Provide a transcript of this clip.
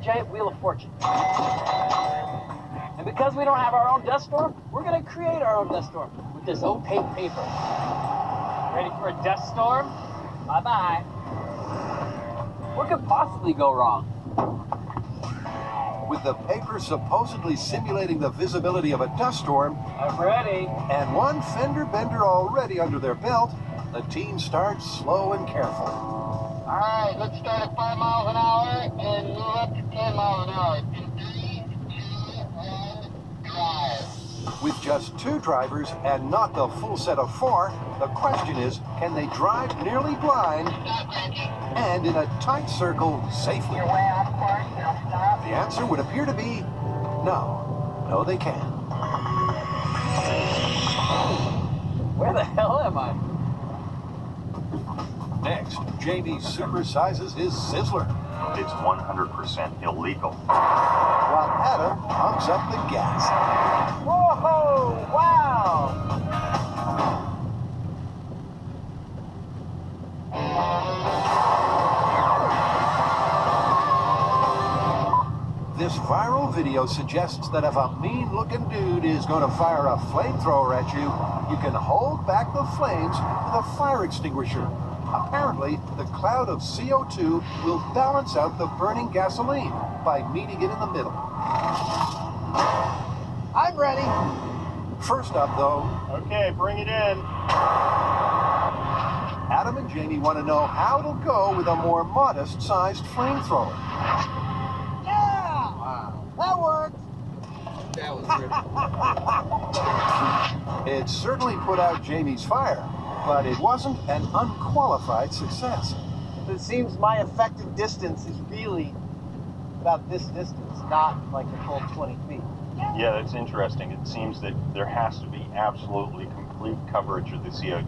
giant wheel of fortune. And because we don't have our own dust storm, we're going to create our own dust storm with this opaque paper. Ready for a dust storm? Bye-bye. What could possibly go wrong? With the paper supposedly simulating the visibility of a dust storm, I'm ready. and one fender bender already under their belt, the team starts slow and careful. All right, let's start at 5 miles an hour and move up to 10 miles an hour. In 3, 2, 1, drive. With just 2 drivers and not the full set of 4, the question is, can they drive nearly blind and in a tight circle safely? You're way off course, now stop. The answer would appear to be no. No, they can't. Where the hell am I? Next, Jamie supersizes his Sizzler, It's 100% illegal. while Adam pumps up the gas. Whoa! Wow! This viral video suggests that if a mean-looking dude is going to fire a flamethrower at you, you can hold back the flames with a fire extinguisher. Apparently, the cloud of CO2 will balance out the burning gasoline by meeting it in the middle. I'm ready. First up, though, Okay, bring it in. Adam and Jamie want to know how it'll go with a more modest-sized flamethrower. Yeah! Wow. That worked. That was pretty. It certainly put out Jamie's fire, but it wasn't an unqualified success. It seems my effective distance is really about this distance, not like the full 20 feet. Yeah, that's interesting. It seems that there has to be absolutely complete coverage of the CO2